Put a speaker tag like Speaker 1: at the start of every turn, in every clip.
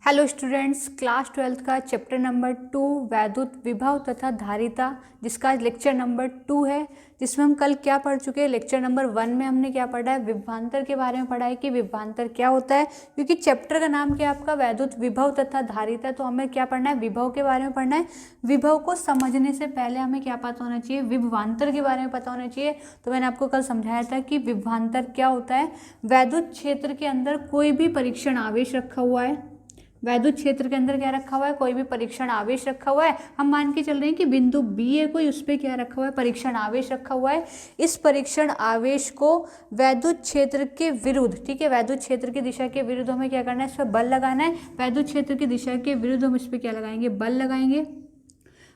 Speaker 1: Hello students, class 12th का chapter number 2 वैद्युत विभव तथा धारिता, जिसका लेक्चर नंबर 2 है, जिसमें हम कल क्या पढ़ चुके हैं। लेक्चर नंबर 1 में हमने क्या पढ़ा है, विभवांतर के बारे में पढ़ा है कि विभवांतर क्या होता है। क्योंकि चैप्टर का नाम क्या है आपका, वैद्युत विभव तथा धारिता, तो हमें क्या पढ़ना है, विभव के बारे में पढ़ना है। विभव को समझने से पहले हमें क्या पता होना चाहिए, विभवांतर के बारे में पता होना चाहिए। तो मैंने आपको कल समझाया था कि विभवांतर क्या होता है। वैद्युत क्षेत्र के अंदर कोई भी परीक्षण आवेश रखा हुआ है, वैद्युत क्षेत्र के अंदर क्या रखा हुआ है, कोई भी परीक्षण आवेश रखा हुआ है। हम मान के चल रहे हैं कि बिंदु बी है कोई, उस पर क्या रखा हुआ है, परीक्षण आवेश रखा हुआ है। इस परीक्षण आवेश को वैद्युत क्षेत्र के विरुद्ध, ठीक है, वैद्युत क्षेत्र की दिशा के विरुद्ध हमें क्या करना है, इस पर बल लगाना है। वैद्युत क्षेत्र की दिशा के विरुद्ध हम इस पर क्या लगाएंगे, बल लगाएंगे।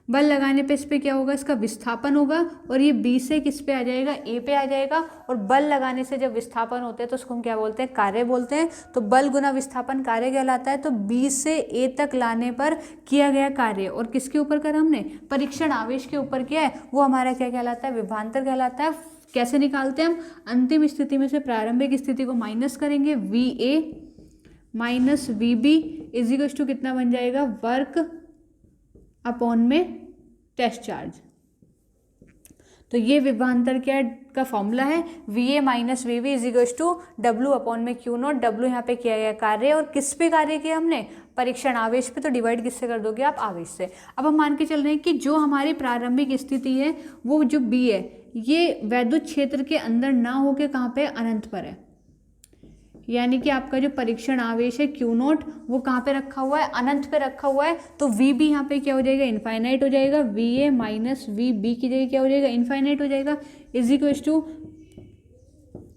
Speaker 1: बल लगाने पे इस पर क्या होगा, इसका विस्थापन होगा और ये बी से किस पे आ जाएगा, ए पे आ जाएगा। और बल लगाने से जब विस्थापन होते हैं तो उसको हम क्या बोलते हैं, कार्य बोलते हैं। तो बल गुना विस्थापन कार्य कहलाता है। तो बी से ए तक लाने पर किया गया कार्य, और किसके ऊपर करा हमने, परीक्षण आवेश के ऊपर किया है, वो हमारा क्या कहलाता है, विभवांतर कहलाता है। कैसे निकालते हैं हम, अंतिम स्थिति में से प्रारंभिक स्थिति को माइनस करेंगे, V A minus V B is equal to कितना बन जाएगा, वर्क अपॉन में टेस्ट चार्ज। तो ये विभवांतर क्या का फॉर्मूला है, V A minus V B is equal to W upon में क्यू नॉट। डब्ल्यू यहाँ पे किया गया कार्य, और किस पे कार्य किया हमने, परीक्षण आवेश पे। तो डिवाइड किससे कर दोगे आप, आवेश से। अब हम मान के चल रहे हैं कि जो हमारी प्रारंभिक स्थिति है वो जो बी है, ये वैद्युत क्षेत्र के अंदर ना होके कहाँ पे, अनंत पर है। यानी कि आपका जो परीक्षण आवेश है क्यू नॉट, वो कहाँ पे रखा हुआ है, अनंत पे रखा हुआ है। तो वी बी यहाँ पे क्या हो जाएगा, इनफाइनाइट हो जाएगा। V A minus V B की जगह क्या हो जाएगा, इनफाइनाइट हो जाएगा, is equal to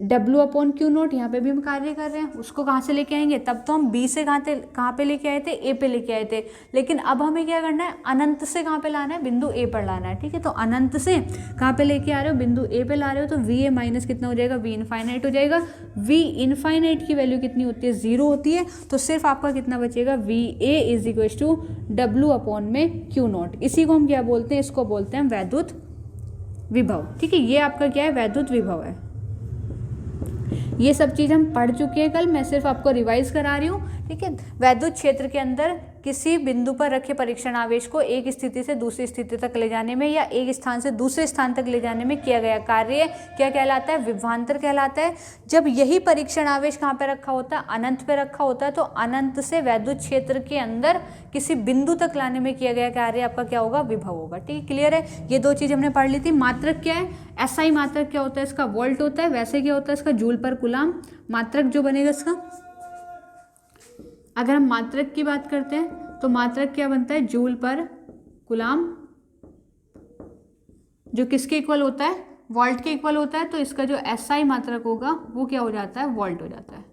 Speaker 1: W upon Q not. यहाँ पे भी हम कार्य कर रहे हैं, उसको कहाँ से लेके आएंगे, तब तो हम बी से कहाँ पे लेके आए थे, ए पे लेके आए थे। लेकिन अब हमें क्या करना है, अनंत से कहाँ पे लाना है, बिंदु ए पर लाना है। ठीक है, तो अनंत से कहाँ पे लेके आ रहे हो, बिंदु ए पे ला रहे हो। तो वी ए माइनस कितना हो जाएगा, वी इनफाइनाइट हो जाएगा। वी इनफाइनाइट की वैल्यू कितनी होती है, 0 होती है। तो सिर्फ आपका कितना बचेगा, V A is equal to W upon में क्यू नॉट। इसी को हम क्या बोलते हैं, इसको बोलते हैं वैद्युत विभव। ठीक है, ये आपका क्या है, वैद्युत विभव है। ये सब चीज़ हम पढ़ चुके हैं कल, मैं सिर्फ आपको रिवाइज करा रही हूँ। ठीक है, वैद्युत क्षेत्र के अंदर किसी बिंदु पर रखे परीक्षण आवेश को एक स्थिति से दूसरी स्थिति तक ले जाने में, या एक स्थान से दूसरे स्थान तक ले जाने में किया गया कार्य क्या कहलाता है, विभवांतर कहलाता है। जब यही परीक्षण आवेश कहाँ पे रखा होता है, अनंत पे रखा होता है। तो अनंत से वैद्युत क्षेत्र के अंदर किसी बिंदु तक लाने में किया गया कार्य आपका क्या होगा, विभव होगा। ठीक है, क्लियर है। ये दो चीज़ हमने पढ़ ली थी। मात्रक क्या है, एसआई मात्रक क्या होता है, इसका वोल्ट होता है। वैसे क्या होता है इसका, जूल पर कूलाम। मात्रक जो बनेगा इसका, अगर हम मात्रक की बात करते हैं तो मात्रक क्या बनता है, जूल पर कूलाम, जो किसके इक्वल होता है, वोल्ट के इक्वल होता है। तो इसका जो एसआई मात्रक होगा वो क्या हो जाता है, वोल्ट हो जाता है।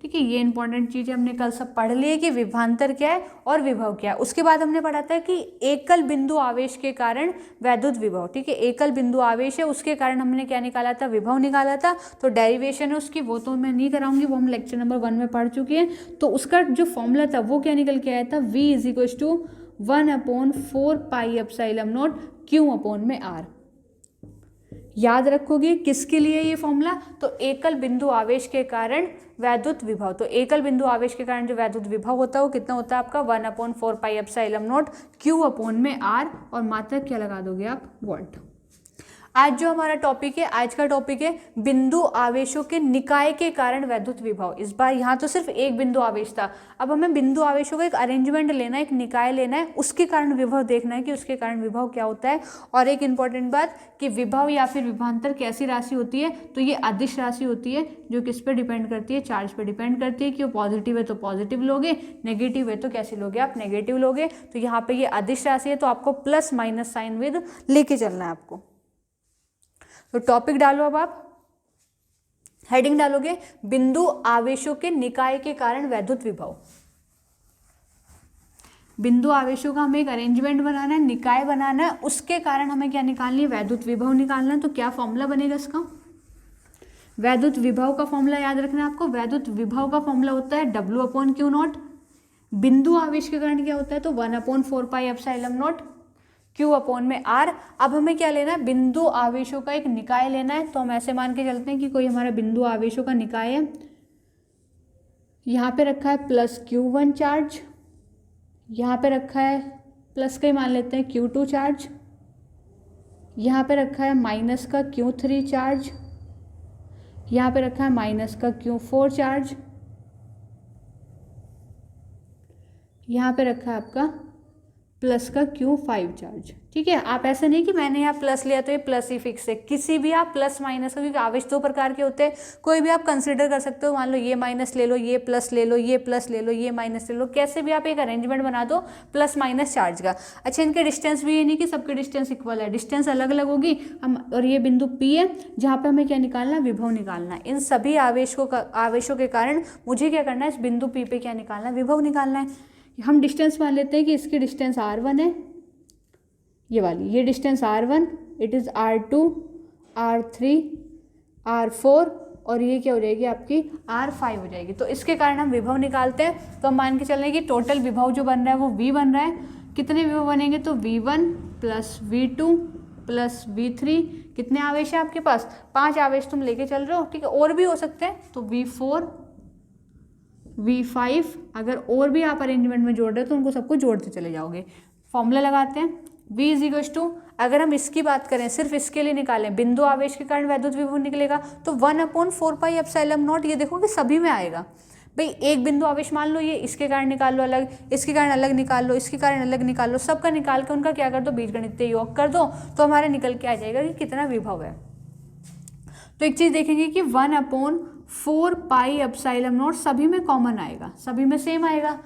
Speaker 1: ठीक है, ये इंपॉर्टेंट चीज़ें हमने कल सब पढ़ ली है कि विभवांतर क्या है और विभव क्या है। उसके बाद हमने पढ़ा था कि एकल बिंदु आवेश के कारण वैद्युत विभव। ठीक है, एकल बिंदु आवेश है, उसके कारण हमने क्या निकाला था, विभव निकाला था। तो डेरिवेशन है उसकी, वो तो मैं नहीं कराऊंगी, वो हम लेक्चर नंबर 1 में पढ़ चुके हैं। तो उसका जो फॉर्मूला था वो क्या निकल के आया था, V is equal to 1/4 pi epsilon not Q upon में R। याद रखोगे किसके लिए ये फॉर्मूला, तो एकल बिंदु आवेश के कारण वैद्युत विभव। तो एकल बिंदु आवेश के कारण जो वैद्युत विभव होता है वो कितना होता है आपका, 1/4 pi epsilon not Q upon में R, और मात्रक क्या लगा दोगे आप, वोल्ट। आज जो हमारा टॉपिक है, आज का टॉपिक है बिंदु आवेशों के निकाय के कारण वैद्युत विभव। इस बार यहाँ तो सिर्फ एक बिंदु आवेश था, अब हमें बिंदु आवेशों का एक अरेंजमेंट लेना है, एक निकाय लेना है, उसके कारण विभव देखना है कि उसके कारण विभव क्या होता है। और एक इंपॉर्टेंट बात कि विभव या फिर विभवांतर कैसी राशि होती है, तो ये अदिश राशि होती है, जो किस पे डिपेंड करती है, चार्ज पे डिपेंड करती है। कि वो पॉजिटिव है तो पॉजिटिव लोगे, नेगेटिव है तो कैसे लोगे आप, नेगेटिव लोगे। तो यहाँ पे ये अदिश राशि है, तो आपको प्लस माइनस साइन विद लेके चलना है आपको। तो टॉपिक डालो, अब आप हेडिंग डालोगे, बिंदु आवेशों के निकाय के कारण वैद्युत विभव। बिंदु आवेशों का हमें एक अरेंजमेंट बनाना है, निकाय बनाना है, उसके कारण हमें क्या निकालनी है, वैद्युत विभव निकालना है। तो क्या फॉर्मूला बनेगा इसका, वैद्युत विभव का फॉर्मूला याद रखना है आपको। वैद्युत विभव का फॉर्मूला होता है डब्ल्यू अपॉन क्यू नॉट। बिंदु आवेश के कारण क्या होता है, तो 1/4 pi epsilon not Q upon में R। अब हमें क्या लेना है, बिंदु आवेशों का एक निकाय लेना है। तो हम ऐसे मान के चलते हैं कि कोई हमारा बिंदु आवेशों का निकाय है, यहाँ पे रखा है प्लस Q1 चार्ज, यहाँ पे रखा है प्लस का ही मान लेते हैं Q2 चार्ज, यहाँ पे रखा है माइनस का Q3 चार्ज, यहाँ पे रखा है माइनस का Q4 चार्ज, यहाँ पे रखा है आपका प्लस का Q5 चार्ज। ठीक है, आप ऐसा नहीं कि मैंने यहाँ प्लस लिया तो ये प्लस ही फिक्स है, किसी भी आप प्लस माइनस का, क्योंकि आवेश दो प्रकार के होते हैं, कोई भी आप कंसिडर कर सकते हो। मान लो ये माइनस ले लो, ये प्लस ले लो, ये प्लस ले लो, ये माइनस ले लो, कैसे भी आप एक अरेंजमेंट बना दो प्लस माइनस चार्ज का। अच्छा, इनके डिस्टेंस भी ये नहीं कि सबके डिस्टेंस इक्वल है, डिस्टेंस अलग अलग होगी। हम और ये बिंदु P है जहाँ पे हमें क्या निकालना है, विभव निकालना है। इन सभी आवेशों के कारण मुझे क्या करना है, इस बिंदु P पे क्या निकालना है, विभव निकालना है। हम डिस्टेंस मान लेते हैं कि इसकी डिस्टेंस R1 है, ये वाली, ये distance R1, it is R2, R3, R4 और ये क्या हो जाएगी आपकी R5 हो जाएगी। तो इसके कारण हम विभव निकालते हैं। तो हम मान के चल रहे हैं कि टोटल विभव जो बन रहा है वो V बन रहा है। कितने विभव बनेंगे, तो V1 plus V2 plus V3, कितने आवेश है आपके पास, 5 आवेश तुम लेके चल रहे हो। ठीक है, और भी हो सकते हैं, तो V4 V5, अगर और भी आप अरेंजमेंट में जोड़ रहे हो तो उनको सबको जोड़ते चले जाओगे। फॉर्मूला लगाते हैं, V इज इक्वल टू, अगर हम इसकी बात करें सिर्फ इसके लिए निकालें, बिंदु आवेश के कारण वैद्युत विभव निकलेगा, तो 1/4 पाई एप्सिलॉन नॉट, ये देखो कि सभी में आएगा। भाई एक बिंदु आवेश मान लो, ये इसके कारण निकाल लो अलग, इसके कारण अलग निकाल लो, इसके कारण अलग निकाल लो, सबका निकाल के उनका क्या कर दो, बीजगणितीय योग कर दो, तो हमारे निकल के आ जाएगा कि कितना विभव है। तो एक चीज देखेंगे कि 1/4 पाई एप्सिलॉन नॉट सभी में कॉमन आएगा, सभी में सेम आएगा।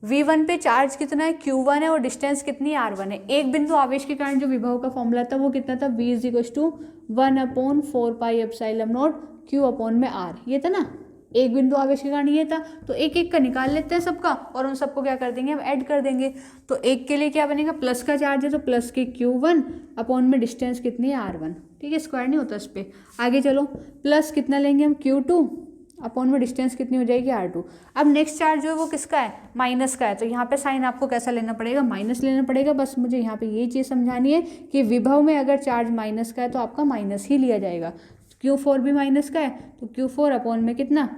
Speaker 1: V1 पे चार्ज कितना है, Q1 है, और डिस्टेंस कितनी है, R1 है। एक बिंदु आवेश के कारण जो विभव का फॉर्मूला था वो कितना था, V is equal to 1/4 pi epsilon not Q upon में R, ये था ना। एक बिंदु आवेश के कारण ये था, तो एक एक का निकाल लेते हैं सबका, और उन सबको क्या कर देंगे, हम ऐड कर देंगे। तो एक के लिए क्या बनेगा, प्लस का चार्ज है तो प्लस के Q1 अपॉन में डिस्टेंस कितनी है, R1। ठीक है, स्क्वायर नहीं होता इस पर। आगे चलो, प्लस कितना लेंगे हम, Q2 अपॉन में डिस्टेंस कितनी हो जाएगी, R2। अब नेक्स्ट चार्ज जो है वो किसका है, माइनस का है, तो यहाँ पे साइन आपको कैसा लेना पड़ेगा, माइनस लेना पड़ेगा। बस मुझे यहाँ पे ये चीज़ समझानी है कि विभव में अगर चार्ज माइनस का है तो आपका माइनस ही लिया जाएगा। Q4 भी माइनस का है तो Q4 अपॉन में कितना,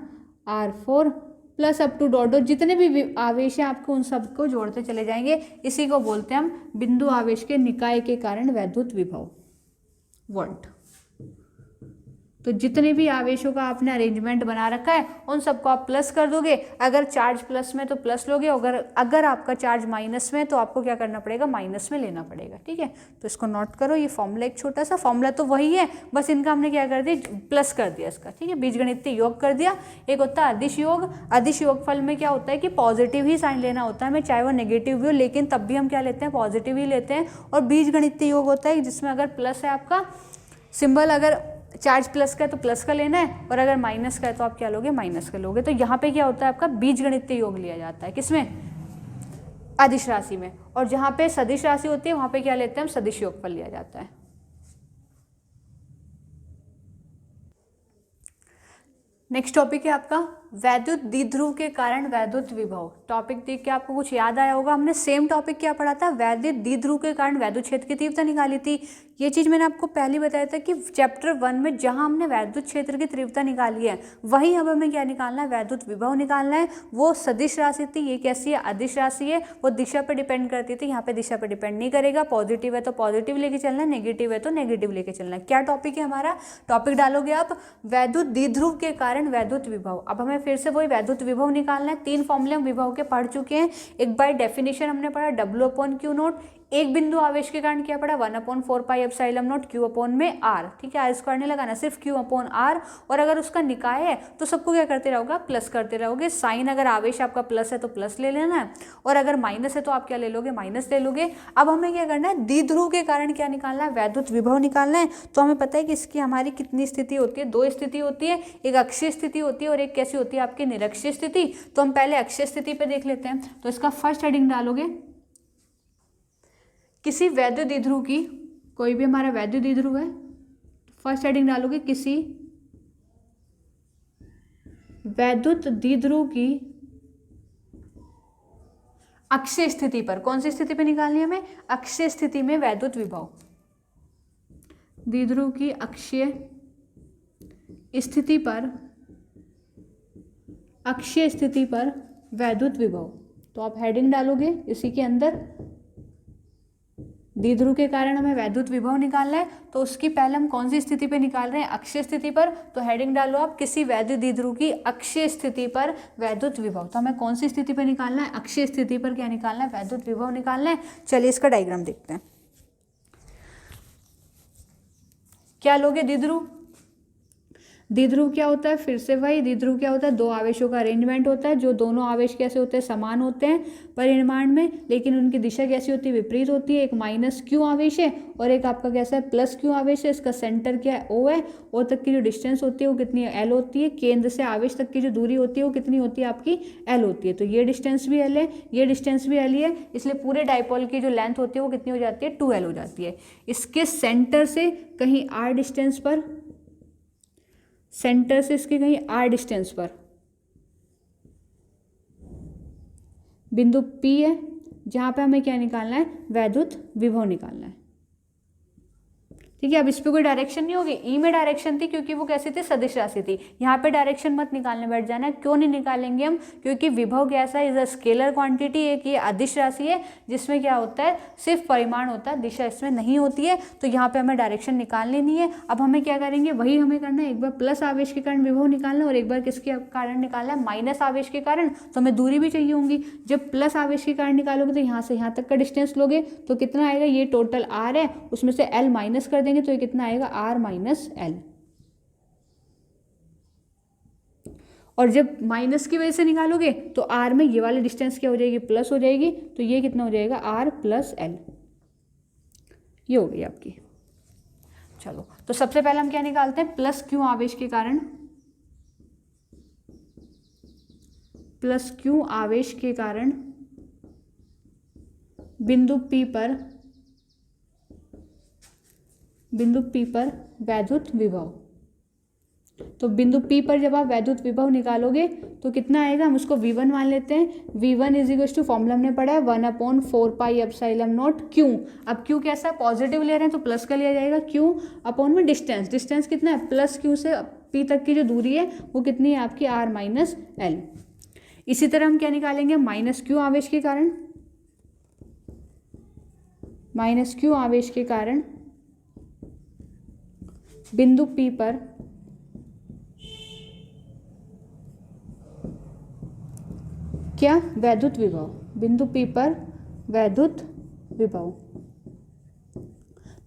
Speaker 1: R4 plus up to dot dot, जितने भी आवेश हैं आपको उन सबको जोड़ते चले जाएंगे। इसी को बोलते हैं हम बिंदु आवेश के निकाय के कारण वैद्युत विभव, वोल्ट। तो जितने भी आवेशों का आपने अरेंजमेंट बना रखा है उन सबको आप प्लस कर दोगे। अगर चार्ज प्लस में तो प्लस लोगे, अगर आपका चार्ज माइनस में तो आपको क्या करना पड़ेगा, माइनस में लेना पड़ेगा। ठीक है, तो इसको नोट करो। ये फॉर्मूला एक छोटा सा फॉर्मूला तो वही है, बस इनका हमने क्या कर दिया, प्लस कर दिया इसका। ठीक है, बीजगणितीय योग कर दिया। एक होता है अदिश योग। अदिश योगफल में क्या होता है कि पॉजिटिव ही साइन लेना होता है हमें, चाहे वो नेगेटिव भी हो, लेकिन तब भी हम क्या लेते हैं, पॉजिटिव ही लेते हैं। और बीजगणितीय योग होता है जिसमें अगर प्लस है आपका सिंबल, अगर चार्ज प्लस का है तो प्लस का लेना है, और अगर माइनस का है तो आप क्या लोगे, माइनस का लोगे। तो यहाँ पे क्या होता है, आपका बीजगणितीय योग लिया जाता है, किसमें, अदिश राशि में। और जहाँ पे सदिश राशि होती है वहाँ पे क्या लेते हैं हम, सदिश योगफल लिया जाता है। नेक्स्ट टॉपिक है आपका वैद्युत द्विध्रुव के कारण वैद्युत विभव। टॉपिक देख के आपको कुछ याद आया होगा, हमने सेम टॉपिक क्या पढ़ा था, वैद्युत द्विध्रुव के कारण वैद्युत क्षेत्र की तीव्रता निकाली थी। ये चीज़ मैंने आपको पहले बताया था कि चैप्टर 1 में जहां हमने वैद्युत क्षेत्र की तीव्रता निकाली है वहीं अब हमें क्या निकालना है, वैद्युत विभव निकालना है। वो सदिश राशि थी, ये कैसी है, अदिश राशि है, वो दिशा पर डिपेंड करती थी। यहाँ पे दिशा पर डिपेंड नहीं करेगा, पॉजिटिव है तो पॉजिटिव लेके चलना है, नेगेटिव है तो नेगेटिव लेके चलना है। क्या टॉपिक है हमारा, टॉपिक डालोगे आप वैद्युत द्विध्रुव के कारण वैद्युत विभव। अब हमें फिर से वही वैद्युत विभव निकालना है। 3 फॉर्मूले हम विभव के पढ़ चुके हैं। एक बाय डेफिनेशन हमने पढ़ा W/Q0, एक बिंदु आवेश के कारण क्या पड़ा, 1/4 pi epsilon not Q upon में R। ठीक है, R स्क्वायर नहीं लगाना, सिर्फ Q अपॉन R। और अगर उसका निकाय है तो सबको क्या करते रहोगे, प्लस करते रहोगे। साइन अगर आवेश आपका प्लस है तो प्लस ले लेना है, और अगर माइनस है तो आप क्या ले लोगे, माइनस ले लोगे। अब हमें क्या करना है, द्विध्रुव के कारण क्या निकालना है, वैद्युत विभव निकालना है। तो हमें पता है कि इसकी हमारी कितनी स्थिति होती है, 2 स्थिति होती है, एक अक्षीय स्थिति होती है और एक कैसी होती है आपकी निरक्षीय स्थिति। तो हम पहले अक्षीय स्थिति पे देख लेते हैं। तो इसका फर्स्ट हेडिंग डालोगे, किसी वैद्युत द्विध्रुव की, कोई भी हमारा वैद्युत द्विध्रुव है, फर्स्ट हेडिंग डालोगे किसी वैद्युत द्विध्रुव की अक्षीय स्थिति पर। कौन सी स्थिति पे निकालनी है हमें, अक्षीय स्थिति में वैद्युत विभव। द्विध्रुव की अक्षीय स्थिति पर अक्षीय स्थिति पर वैद्युत विभव। तो आप हेडिंग डालोगे इसी के अंदर, द्विध्रुव के कारण हमें वैद्युत विभव निकालना है, तो उसकी पहले हम कौन सी स्थिति पे निकाल रहे हैं, अक्षीय स्थिति पर। तो हेडिंग डालो आप, किसी वैद्युत द्विध्रुव की अक्षीय स्थिति पर वैद्युत विभव। तो हमें कौन सी स्थिति पे निकालना है, अक्षीय स्थिति पर क्या निकालना है, वैद्युत विभव निकालना है। चलिए इसका डायग्राम देखते हैं। क्या लोगे, द्विध्रुव। द्विध्रुव क्या होता है, फिर से वही, द्विध्रुव क्या होता है, दो आवेशों का अरेंजमेंट होता है, जो दोनों आवेश कैसे होते हैं, समान होते हैं परिमाण में, लेकिन उनकी दिशा कैसी होती है, विपरीत होती है। एक माइनस क्यू आवेश है और एक आपका कैसा है, प्लस क्यू आवेश है। इसका सेंटर क्या है, ओ है। ओ तक की जो डिस्टेंस होती है वो कितनी है, एल होती है। केंद्र से आवेश तक की जो दूरी होती है वो कितनी होती है आपकी, एल होती है। तो ये डिस्टेंस भी एल है, ये डिस्टेंस भी एल ही है, इसलिए पूरे डाइपोल की जो लेंथ होती है वो कितनी हो जाती है, 2l हो जाती है। इसके सेंटर से कहीं r डिस्टेंस पर, सेंटर से इसके कहीं r डिस्टेंस पर बिंदु P है, जहां पे हमें क्या निकालना है, वैद्युत विभव निकालना है। ठीक है, अब इस पे कोई डायरेक्शन नहीं होगी। ई में डायरेक्शन थी क्योंकि वो कैसी थी, सदिश राशि थी। यहाँ पे डायरेक्शन मत निकालने बैठ जाना। क्यों नहीं निकालेंगे हम, क्योंकि विभव कैसा है, इज अ स्केलर क्वांटिटी। एक ये अदिश राशि है जिसमें क्या होता है, सिर्फ परिमाण होता है, दिशा इसमें नहीं होती है। तो यहाँ पे हमें डायरेक्शन निकालनी नहीं है। अब हमें क्या करेंगे, वही हमें करना है, एक बार प्लस आवेश के कारण विभव निकालना और एक बार किसके कारण निकालना है, माइनस आवेश के कारण। तो हमें दूरी भी चाहिए होंगी। जब प्लस आवेश के कारण निकालोगे तो यहाँ से यहाँ तक का डिस्टेंस लोगे तो कितना आएगा, ये टोटल r है, उसमें से l माइनस कर देंगे तो ये कितना आएगा, r माइनस एल। और जब माइनस की वजह से निकालोगे तो r में ये वाली डिस्टेंस क्या हो जाएगी, प्लस हो जाएगी। तो ये कितना हो जाएगा, r प्लस एल। ये हो गई आपकी। चलो, तो सबसे पहले हम क्या निकालते हैं, प्लस क्यू आवेश के कारण, प्लस क्यू आवेश के कारण बिंदु P पर, बिंदु P पर वैद्युत विभव। तो बिंदु P पर जब आप वैद्युत विभव निकालोगे तो कितना आएगा, हम उसको V1 मान लेते हैं। V1 is equal to, formula हमने पढ़ा है 1/4 पाई एप्सिलॉन नॉट Q। अब Q कैसा है, पॉजिटिव ले रहे हैं तो प्लस का लिया जाएगा, Q अपॉन में डिस्टेंस, डिस्टेंस कितना है, प्लस Q से P तक की जो दूरी है वो कितनी है आपकी, r माइनस एल। इसी तरह हम क्या निकालेंगे, माइनस Q आवेश के कारण, माइनस Q आवेश के कारण बिंदु P पर क्या, वैद्युत विभव, बिंदु P पर वैद्युत विभव।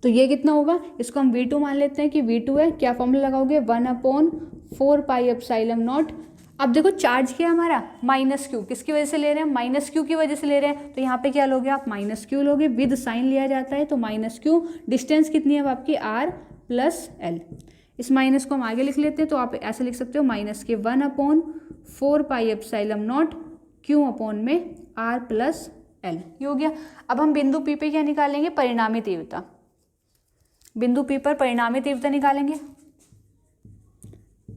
Speaker 1: तो ये कितना होगा, इसको हम V2 मान लेते हैं कि V2 है। क्या फॉर्मूला लगाओगे, 1/4 पाई एप्सिलॉन नॉट। अब देखो चार्ज क्या है हमारा, माइनस क्यू। किसकी वजह से ले रहे हैं, माइनस क्यू की वजह से ले रहे हैं। तो यहाँ पे क्या लोगे आप, माइनस क्यू लोगे, विद साइन लिया जाता है तो माइनस क्यू। डिस्टेंस कितनी है अब आपकी, r प्लस एल। इस माइनस को हम आगे लिख लेते हैं तो आप ऐसे लिख सकते हो, माइनस के 1/4 pi epsilon not Q upon में r प्लस एल। ये हो गया। अब हम बिंदु P पे क्या निकालेंगे, परिणामी तीव्रता। बिंदु P पर परिणामी तीव्रता निकालेंगे।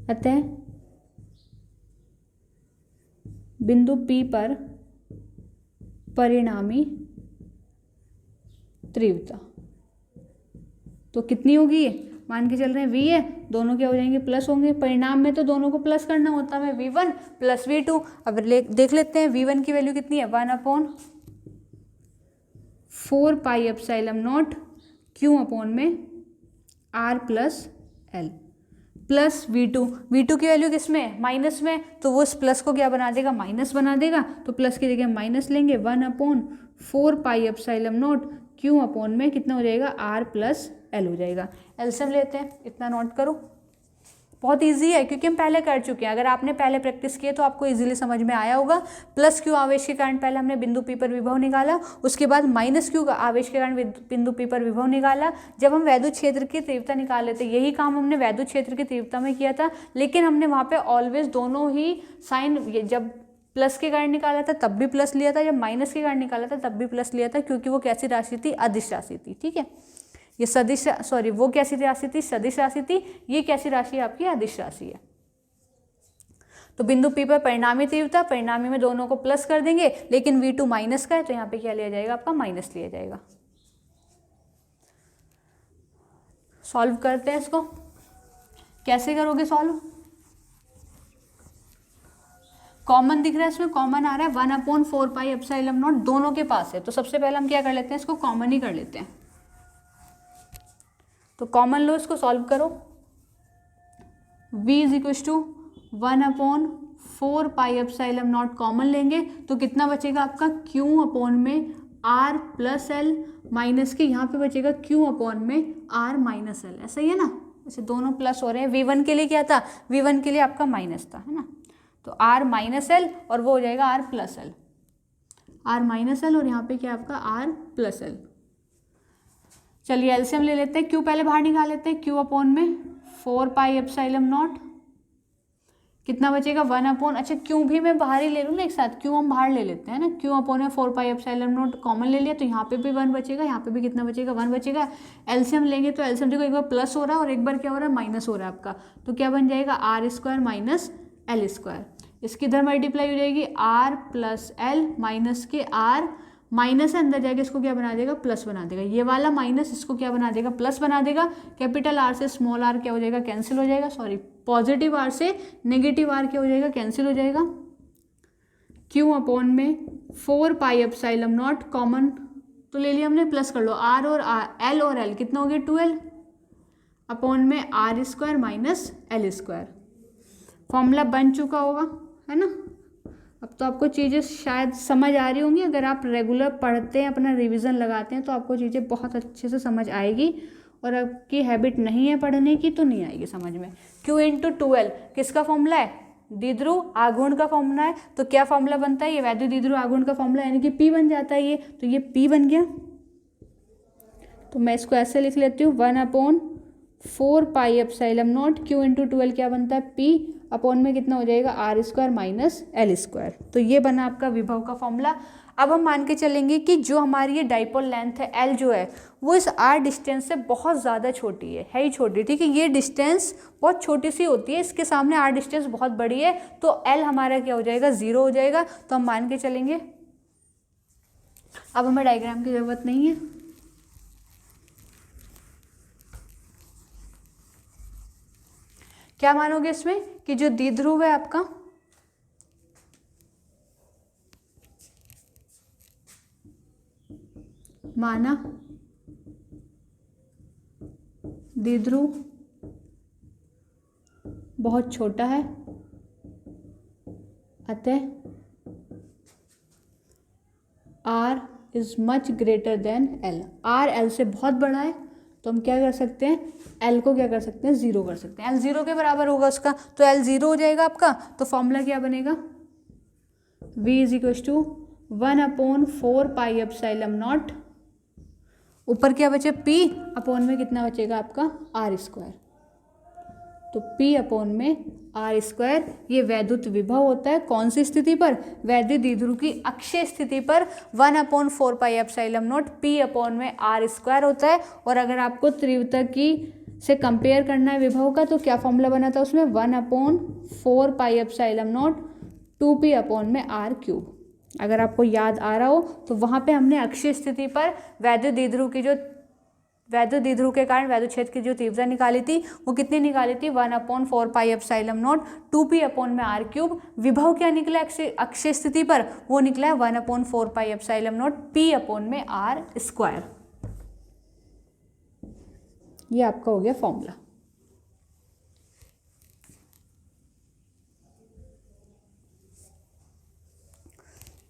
Speaker 1: अतः बिंदु P पर परिणामी तीव्रता तो कितनी होगी, ये मान के चल रहे हैं V है, दोनों क्या हो जाएंगे, प्लस होंगे। परिणाम में तो दोनों को प्लस करना होता है, V1 प्लस V2। अब देख लेते हैं V1 की वैल्यू कितनी है, 1/4 pi epsilon not Q upon में r plus L, plus V2 की वैल्यू किस में, माइनस में, तो वो इस प्लस को क्या बना देगा, माइनस बना देगा। तो प्लस की जगह माइनस लेंगे, 1/4 pi epsilon not Q upon में कितना हो जाएगा, r प्लस एल हो जाएगा। एलसीएम लेते हैं, इतना नोट करो। बहुत इजी है क्योंकि हम पहले कर चुके हैं। अगर आपने पहले प्रैक्टिस किए तो आपको इजीली समझ में आया होगा। प्लस क्यू आवेश के कारण पहले हमने बिंदु P पर विभव निकाला, उसके बाद माइनस क्यू आवेश के कारण बिंदु P पर विभव निकाला। जब हम वैद्युत क्षेत्र की तीव्रता निकाल लेते, यही काम हमने वैद्युत क्षेत्र की तीव्रता में किया था, लेकिन हमने वहाँ पे ऑलवेज दोनों ही साइन, जब प्लस के कारण निकाला था तब भी प्लस लिया था, जब माइनस के कारण निकाला था तब भी प्लस लिया था, क्योंकि वो कैसी राशि थी, अदिश राशि थी। ठीक है, ये सदिश, सॉरी वो कैसी राशि थी, सदिश राशि थी। ये कैसी राशि है आपकी, अदिश राशि है। तो बिंदु P पर परिणामी तीव्रता, परिणामी में दोनों को प्लस कर देंगे, लेकिन V2 माइनस का है तो यहाँ पे क्या लिया जाएगा, आपका माइनस लिया जाएगा। सॉल्व करते हैं इसको। कैसे करोगे सॉल्व, कॉमन दिख रहा है, इसमें कॉमन आ रहा है 1/4πε0 दोनों के पास है। तो सबसे पहले हम क्या कर लेते हैं, इसको कॉमन ही कर लेते हैं। तो कॉमन लो, इसको सॉल्व करो। v is equal to 1/4πε0 common लेंगे तो कितना बचेगा आपका q अपॉन में r प्लस एल माइनस के यहाँ पे बचेगा q अपॉन में r माइनस एल। ऐसा ही है ना, ऐसे दोनों प्लस हो रहे हैं। v1 के लिए क्या था, v1 के लिए आपका माइनस था, है ना। तो r माइनस एल और वो हो जाएगा r plus L, r minus L और यहाँ पे क्या आपका r प्लस एल। चलिए एलसीएम ले लेते हैं, q पहले बाहर निकाल लेते हैं, q अपॉन में 4πε0 कितना बचेगा 1/, अच्छा q भी मैं बाहर ही ले लूँ ना एक साथ, q हम बाहर ले लेते हैं ना, q अपॉन में 4πε0 कॉमन ले लिया तो यहाँ पे भी 1 बचेगा, यहाँ पे भी कितना बचेगा 1 बचेगा। एलसीएम लेंगे तो एलसीएम देखो एक बार प्लस हो रहा है और एक बार क्या हो रहा है माइनस हो रहा है आपका, तो क्या बन जाएगा r² माइनस l²। इसकी इधर मल्टीप्लाई हो जाएगी r प्लस एल माइनस के r माइनस है अंदर जाएगा, इसको क्या बना देगा प्लस बना देगा, ये वाला माइनस इसको क्या बना देगा प्लस बना देगा। कैपिटल आर से स्मॉल आर क्या हो जाएगा कैंसिल हो जाएगा, सॉरी पॉजिटिव आर से नेगेटिव आर क्या हो जाएगा कैंसिल हो जाएगा। q अपॉन में 4πε0 कॉमन तो ले लिया हमने, प्लस कर लो r और l और l कितना हो गया 12 अपॉन में r² माइनस l²। फॉर्मूला बन चुका होगा, है ना। अब तो आपको चीज़ें शायद समझ आ रही होंगी, अगर आप रेगुलर पढ़ते हैं अपना रिवीजन लगाते हैं तो आपको चीज़ें बहुत अच्छे से समझ आएगी, और आपकी हैबिट नहीं है पढ़ने की तो नहीं आएगी समझ में। q इंटू 2l किसका फॉर्मूला है, द्विध्रुव आघूर्ण का फॉर्मूला है। तो क्या फॉर्मूला बनता है, ये वैद्युत द्विध्रुव आघूर्ण का फॉर्मूला यानी कि p बन जाता है ये, तो ये p बन गया। तो मैं इसको ऐसे लिख लेती हूँ 1/4πε0 q इंटू 2l क्या बनता है p अपॉन में कितना हो जाएगा r² माइनस l²। तो ये बना आपका विभव का फॉर्मूला। अब हम मान के चलेंगे कि जो हमारी ये डाइपोल लेंथ है l जो है वो इस r डिस्टेंस से बहुत ज़्यादा छोटी है ही छोटी, ठीक है। ये डिस्टेंस बहुत छोटी सी होती है, इसके सामने r डिस्टेंस बहुत बड़ी है, तो l हमारा क्या हो जाएगा 0 हो जाएगा। तो हम मान के चलेंगे, अब हमें डायग्राम की ज़रूरत नहीं है। क्या मानोगे इसमें कि जो द्विध्रुव है आपका माना द्विध्रुव बहुत छोटा है, अतः r is much greater than l। r l से बहुत बड़ा है तो हम क्या कर सकते हैं l को क्या कर सकते हैं 0 कर सकते हैं, l 0 के बराबर होगा उसका, तो l 0 हो जाएगा आपका। तो फॉर्मूला क्या बनेगा v इज इक्व टू 1/4πε0 ऊपर क्या बचे p अपॉन में कितना बचेगा आपका r²। तो p अपॉन में r², ये वैद्युत विभव होता है कौन सी स्थिति पर, वैद्युत द्विध्रुव की अक्षीय स्थिति पर 1/4πε0 p अपॉन में r² होता है। और अगर आपको तीव्रता की से कंपेयर करना है विभव का तो क्या फॉर्मूला बना था उसमें 1/4πε0 2p अपॉन में r³। अगर आपको याद आ रहा हो तो वहाँ पे हमने अक्षीय स्थिति पर वैद्युत द्विध्रुव के कारण वैद्युत क्षेत्र की जो तीव्रता निकाली थी वो कितनी निकाली थी 1/4πε0 2p अपॉन में r³। विभव क्या निकला अक्षीय स्थिति पर, वो निकला है 1/4πε0 p अपॉन में r²। ये आपका हो गया फॉर्मूला।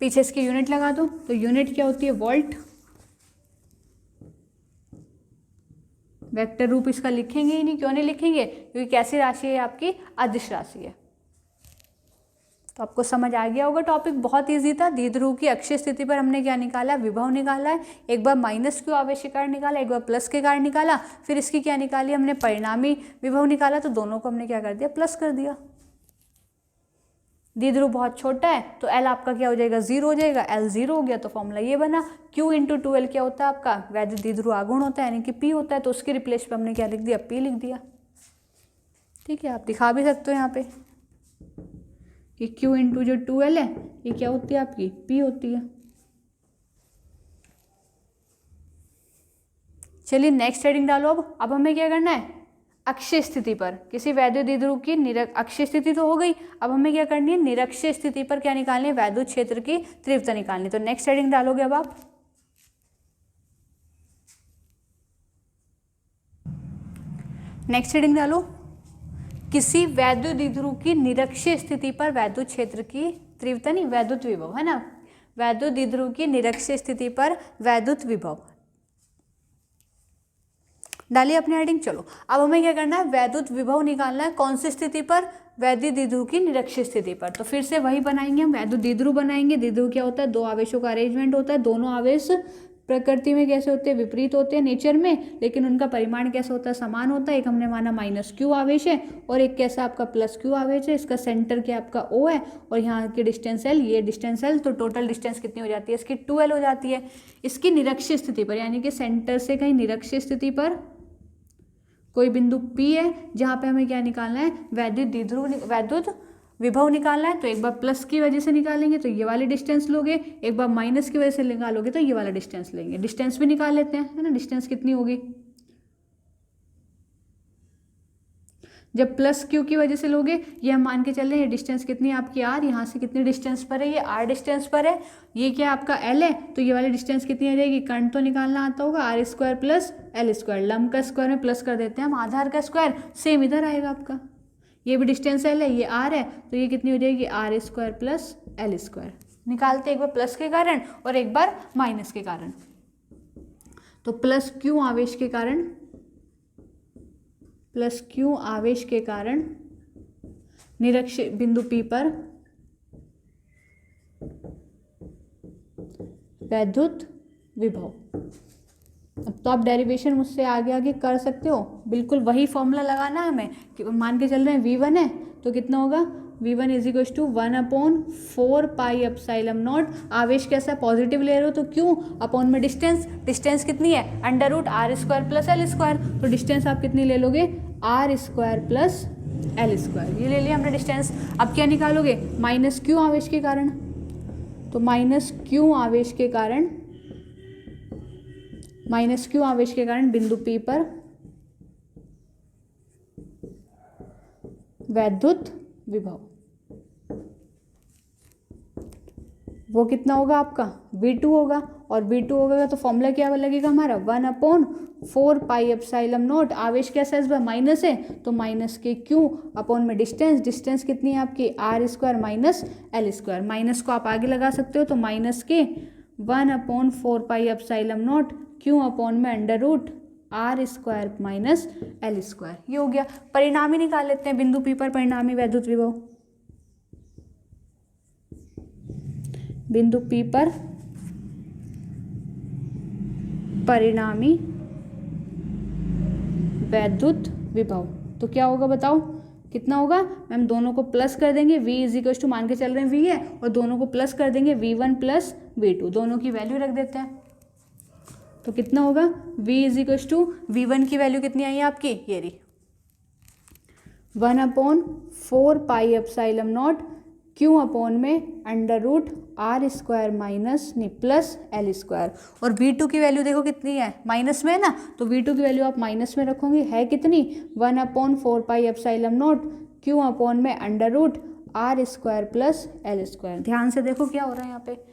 Speaker 1: पीछे इसकी यूनिट लगा दो, तो यूनिट क्या होती है वोल्ट। वेक्टर रूप इसका लिखेंगे ही नहीं, क्यों नहीं लिखेंगे, क्योंकि कैसी राशि है आपकी अदिश राशि है। तो आपको समझ आ गया होगा, टॉपिक बहुत इजी था। द्विध्रुव की अक्षीय स्थिति पर हमने क्या निकाला, विभव निकाला है। एक बार माइनस क्यू आवेश के कारण निकाला, एक बार प्लस के कारण निकाला, फिर इसकी क्या निकाली हमने परिणामी विभव निकाला, तो दोनों को हमने क्या कर दिया प्लस कर दिया। द्विध्रुव बहुत छोटा है तो L आपका क्या हो जाएगा 0 हो जाएगा, L 0 हो गया तो फॉर्मूला ये बना। Q इंटू 2L क्या होता है आपका वैद्युत द्विध्रुव आघूर्ण होता है, यानी कि P होता है, तो उसके रिप्लेस पे हमने क्या लिख दिया P लिख दिया। ठीक है, आप दिखा भी सकते हो यहाँ पे कि Q इंटू जो 2L है ये क्या होती है आपकी P होती है। चलिए नेक्स्ट हेडिंग डालो। अब हमें क्या करना है, अक्षीय स्थिति पर, किसी वैद्युत द्विध्रुव की अक्षीय स्थिति तो हो गई, अब हमें क्या करनी है, निरक्षीय स्थिति पर क्या निकालनी है, वैद्युत क्षेत्र की तीव्रता निकालनी। तो नेक्स्ट हेडिंग डालोगे अब आप, नेक्स्ट हेडिंग डालो, किसी वैद्युत द्विध्रुव की निरक्षीय स्थिति पर वैद्युत क्षेत्र की तीव्रता, नहीं वैद्युत विभव है ना, वैद्युत द्विध्रुव की निरक्षीय स्थिति पर वैद्युत विभव डालिए अपने हेडिंग। चलो अब हमें क्या करना है, वैद्युत विभव निकालना है, कौन सी स्थिति पर, वैद्युत द्विध्रुव की निरक्षीय स्थिति पर। तो फिर से वही बनाएंगे हम, वैद्युत द्विध्रुव बनाएंगे। द्विध्रुव क्या होता है, दो आवेशों का अरेंजमेंट होता है, दोनों आवेश प्रकृति में कैसे होते हैं, विपरीत होते हैं नेचर में, लेकिन उनका परिमाण कैसा होता है, समान होता है। एक हमने माना -q आवेश है और एक कैसा आपका +q आवेश है, इसका सेंटर क्या आपका O है और यहाँ की डिस्टेंस L, ये डिस्टेंस L, तो टोटल डिस्टेंस कितनी हो जाती है इसकी 2L हो जाती है। इसकी निरक्षीय स्थिति पर, यानी कि सेंटर से कहीं निरक्षीय स्थिति पर कोई बिंदु P है जहाँ पे हमें क्या निकालना है, वैद्युत विभव निकालना है। तो एक बार प्लस की वजह से निकालेंगे तो ये वाली डिस्टेंस लोगे, एक बार माइनस की वजह से निकालोगे तो ये वाला डिस्टेंस लेंगे। डिस्टेंस भी निकाल लेते हैं, है ना, डिस्टेंस कितनी होगी, जब +q की वजह से लोगे, ये हम मान के चल रहे हैं डिस्टेंस कितनी है आपकी r, यहाँ से कितनी डिस्टेंस पर है, ये r डिस्टेंस पर है, ये क्या आपका l है, तो ये वाली डिस्टेंस कितनी आ जाएगी, कर्ण तो निकालना आता होगा, r² + l², लंब का स्क्वायर में प्लस कर देते हैं हम, आधार का स्क्वायर सेम इधर आएगा आपका, ये भी डिस्टेंस l है, ये r है, तो ये कितनी हो जाएगी, r² + l²। निकालते एक बार प्लस के कारण और एक बार माइनस के कारण। तो +q आवेश के कारण, +q आवेश के कारण निरक्षीय बिंदु P पर वैद्युत विभव। अब तो आप डेरिवेशन मुझसे आगे आगे कर सकते हो, बिल्कुल वही फॉर्मूला लगाना है हमें कि मान के चल रहे हैं V1 है तो कितना होगा, V1 = 1/4 πε0। आवेश कैसा है, पॉजिटिव ले रहे हो तो क्यों, अपॉन में डिस्टेंस, डिस्टेंस कितनी है, √r² + l², तो डिस्टेंस आप कितनी ले लोगे, r² + l², ये ले लिया हमने डिस्टेंस। अब क्या निकालोगे, -q आवेश के कारण, तो -q आवेश के कारण, -q आवेश के कारण बिंदु P पर वैद्युत विभव, वो कितना होगा आपका, V2 होगा, और V2 होगा तो फॉर्मूला क्या लगेगा हमारा, 1/4 πε0। आवेश कैसा है इस बार, माइनस है, तो माइनस के q अपॉन में डिस्टेंस, डिस्टेंस कितनी है आपकी, r² - l², माइनस को आप आगे लगा सकते हो, तो माइनस के 1/4 πε0 q अपॉन में √r² - l², ये हो गया। परिणामी निकाल लेते हैं, बिंदु P पर परिणामी वैद्युत विभव, बिंदु P पर परिणामी वैद्युत विभव, तो क्या होगा बताओ, कितना होगा मैम, दोनों को प्लस कर देंगे, V = मान के चल रहे हैं V है, और दोनों को प्लस कर देंगे, V1 + V2, दोनों की वैल्यू रख देते हैं, तो कितना होगा, V = V1 की वैल्यू कितनी आई है आपकी, ये रही 1/4 πε0 q अपॉन में √r² नहीं प्लस l², और V2 की वैल्यू देखो कितनी है, माइनस में है ना, तो V2 की वैल्यू आप माइनस में रखोगे, है कितनी, 1/4 πε0 q अपॉन में √r² + l²। ध्यान से देखो क्या हो रहा है यहाँ पे,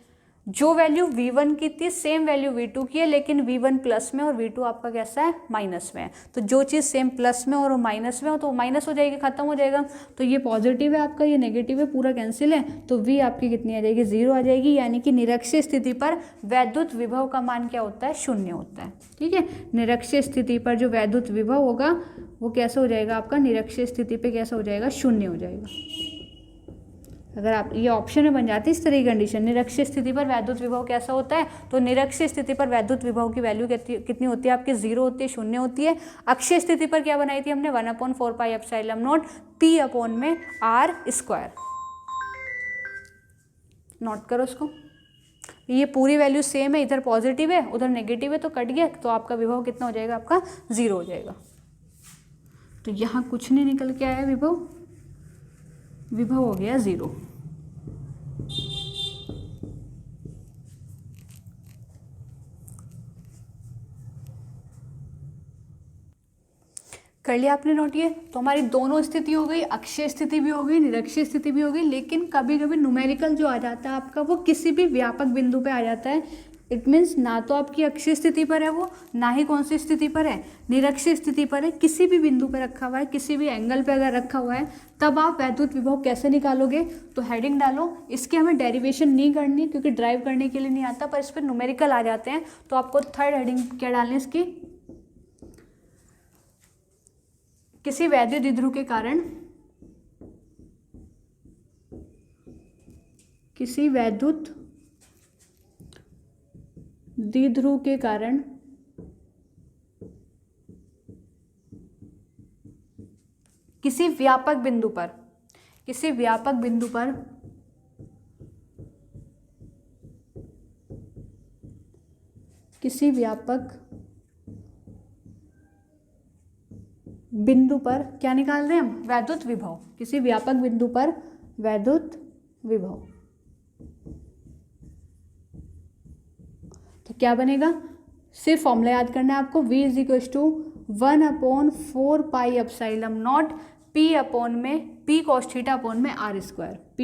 Speaker 1: जो वैल्यू V1 की थी सेम वैल्यू V2 की है, लेकिन V1 प्लस में और V2 आपका कैसा है, माइनस में है। तो जो चीज़ सेम प्लस में और माइनस में हो तो माइनस हो जाएगी, खत्म हो जाएगा। तो ये पॉजिटिव है आपका, ये नेगेटिव है, पूरा कैंसिल है, तो V आपकी कितनी आ जाएगी, 0 आ जाएगी, यानी कि निरक्षीय स्थिति पर वैद्युत विभव का मान क्या होता है, 0 होता है। ठीक है, निरक्षीय स्थिति पर जो वैद्युत विभव होगा वो कैसा हो जाएगा आपका, निरक्षीय स्थिति पर कैसा हो जाएगा, 0 हो जाएगा। अगर आप ये ऑप्शन में बन जाती है इस तरह की कंडीशन, निरक्षीय स्थिति पर वैद्युत विभव कैसा होता है, तो निरक्षीय स्थिति पर वैद्युत विभव की वैल्यू कितनी होती है आपकी, 0 होती है, 0 होती है। अक्षीय स्थिति पर क्या बनाई थी हमने, 1/4 πε0 p अपॉन में r²। नोट करो उसको, ये पूरी वैल्यू सेम है, इधर पॉजिटिव है उधर नेगेटिव है, तो कट गया, तो आपका विभव कितना हो जाएगा, आपका 0 हो जाएगा। तो यहाँ कुछ नहीं निकल के आया, विभव हो गया 0। कर लिया आपने नोट ये? तो हमारी दोनों स्थिति हो गई, अक्षीय स्थिति भी हो गई, निरक्षीय स्थिति भी हो गई, लेकिन कभी कभी न्यूमेरिकल जो आ जाता है आपका वो किसी भी व्यापक बिंदु पे आ जाता है। इट मीन्स ना तो आपकी अक्षीय स्थिति पर है वो, ना ही कौन सी स्थिति पर है, निरक्षीय स्थिति पर है, किसी भी बिंदु पर रखा हुआ है, किसी भी एंगल पे अगर रखा हुआ है, तब आप वैद्युत विभव कैसे निकालोगे? तो हेडिंग डालो, इसकी हमें डेरिवेशन नहीं करनी क्योंकि ड्राइव करने के लिए नहीं आता, पर इस पर न्यूमेरिकल आ जाते हैं। तो आपको थर्ड हेडिंग क्या डालनी है इसकी? किसी वैद्युत द्विध्रुव के कारण, किसी वैद्युत द्विध्रुव के कारण किसी व्यापक बिंदु पर, किसी व्यापक बिंदु पर किसी व्यापक बिंदु पर क्या निकाल रहे हैं हम? वैद्युत विभव। किसी व्यापक बिंदु पर वैद्युत विभव, तो क्या बनेगा? सिर्फ फॉर्मूला याद करना है आपको, V is equal to 1/4 pi epsilon not P upon में P cos थीटा अपॉन में R square, P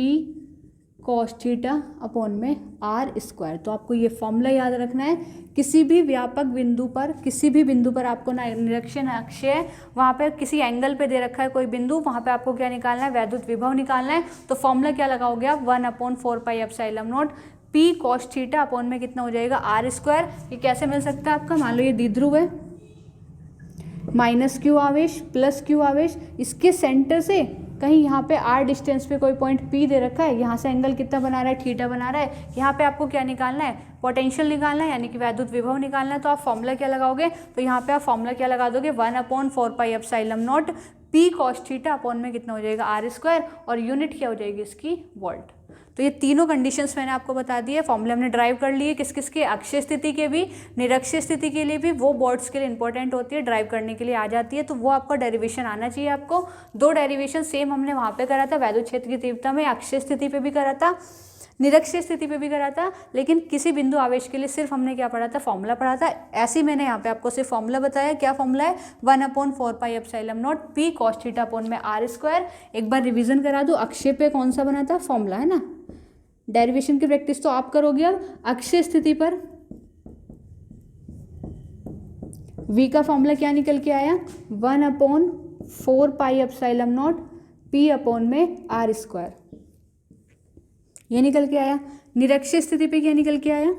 Speaker 1: cos theta upon में R स्क्वायर। तो आपको ये फॉर्मूला याद रखना है। किसी भी व्यापक बिंदु पर, किसी भी बिंदु पर आपको ना निरीक्षण अक्षय, वहाँ पे किसी एंगल पे दे रखा है कोई बिंदु, वहाँ पे आपको क्या निकालना है? वैद्युत विभव निकालना है। तो फॉर्मूला क्या लगाओगे आप? 1/4 pi epsilon not P cos theta upon में कितना हो जाएगा? R square. ये कैसे मिल सकता है आपका? मान लो ये द्विध्रुव है, -q आवेश प्लस q आवेश, इसके सेंटर से कहीं यहाँ पे r डिस्टेंस पे कोई पॉइंट P दे रखा है, यहाँ से एंगल कितना बना रहा है? थीटा बना रहा है। यहाँ पे आपको क्या निकालना है? पोटेंशियल निकालना है, यानी कि वैद्युत विभव निकालना है। तो आप फॉर्मूला क्या लगाओगे? तो यहाँ पे आप फॉर्मूला क्या लगा दोगे? 1/4 pi epsilon not P cos theta upon में कितना हो जाएगा? R स्क्वायर, और यूनिट क्या हो जाएगी इसकी? वोल्ट। तो ये तीनों कंडीशंस मैंने आपको बता दी है, फॉर्मूले हमने ड्राइव कर लिए। किस किस के? अक्षीय स्थिति के भी, निरक्षीय स्थिति के लिए भी। वो बोर्ड्स के लिए इंपॉर्टेंट होती है, ड्राइव करने के लिए आ जाती है, तो वो आपका डेरिवेशन आना चाहिए आपको। 2 डेरिवेशन सेम हमने वहाँ पे करा था, वैद्युत क्षेत्र की तीव्रता में, अक्षीय स्थिति पे भी करा था, निरक्षीय स्थिति पे भी करा था, लेकिन किसी बिंदु आवेश के लिए सिर्फ हमने क्या पढ़ा था? फॉर्मूला पढ़ा था। ऐसे ही मैंने यहाँ पे आपको सिर्फ फॉर्मूला बताया। क्या फॉर्मूला है? 1/4 pi epsilon not P cos theta upon में R स्क्वायर। एक बार रिवीजन करा दो, अक्षय पे कौन सा बना था? फॉर्मूला, है ना। डेरिवेशन की प्रैक्टिस तो आप करोगे। अब अक्षीय स्थिति पर V का फॉर्मूला क्या निकल के आया? 1/4 pi epsilon not P upon में R स्क्वायर, ये निकल के आया। निरक्षीय स्थिति पे क्या निकल के आया?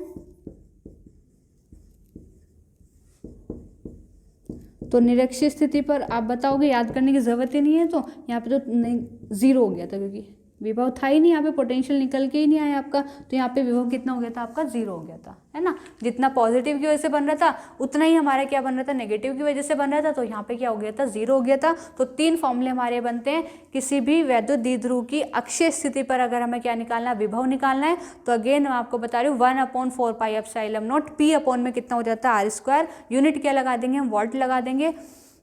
Speaker 1: तो निरक्षीय स्थिति पर आप बताओगे, याद करने की जरूरत ही नहीं है। तो यहाँ पे तो नहीं, 0 हो गया था क्योंकि विभव था ही नहीं, यहाँ पे पोटेंशियल निकल के ही नहीं आया आपका। तो यहाँ पे विभव कितना हो गया था आपका? 0 हो गया था, है ना। जितना पॉजिटिव की वजह से बन रहा था उतना ही हमारा क्या बन रहा था? नेगेटिव की वजह से बन रहा था। तो यहाँ पे क्या हो गया था? 0 हो गया था। तो 3 फॉर्मूले हमारे बनते हैं। किसी भी वैद्युत द्विध्रुव की अक्षीय स्थिति पर अगर हमें क्या निकालना है? विभव निकालना है। तो अगेन मैं आपको बता रही हूँ, 1/4 pi epsilon not P upon में कितना हो जाता है? R square. यूनिट क्या लगा देंगे हम? वॉल्ट लगा देंगे।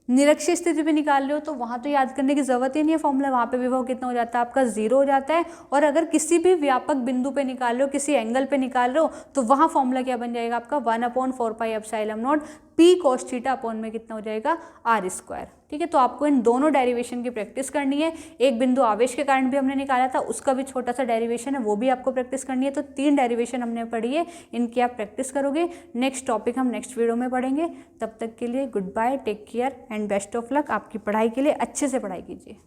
Speaker 1: निरक्षीय स्थिति पे निकाल रहे हो तो वहाँ तो याद करने की जरूरत ही नहीं है फॉर्मूला, वहाँ पे विभव कितना हो जाता है आपका? 0 हो जाता है। और अगर किसी भी व्यापक बिंदु पे निकाल रहे हो, किसी एंगल पे निकाल रहे हो, तो वहाँ फॉर्मूला क्या बन जाएगा आपका? 1/4 pi epsilon not P cos theta upon में कितना हो जाएगा? R square. ठीक है, तो आपको इन दोनों डेरिवेशन की प्रैक्टिस करनी है। एक बिंदु आवेश के कारण भी हमने निकाला था, उसका भी छोटा सा डेरिवेशन है, वो भी आपको प्रैक्टिस करनी है। तो 3 डेरिवेशन हमने पढ़ी है, इनकी आप प्रैक्टिस करोगे। नेक्स्ट टॉपिक हम नेक्स्ट वीडियो में पढ़ेंगे। तब तक के लिए goodbye, take care and best of luck. आपकी पढ़ाई के लिए अच्छे से पढ़ाई कीजिए।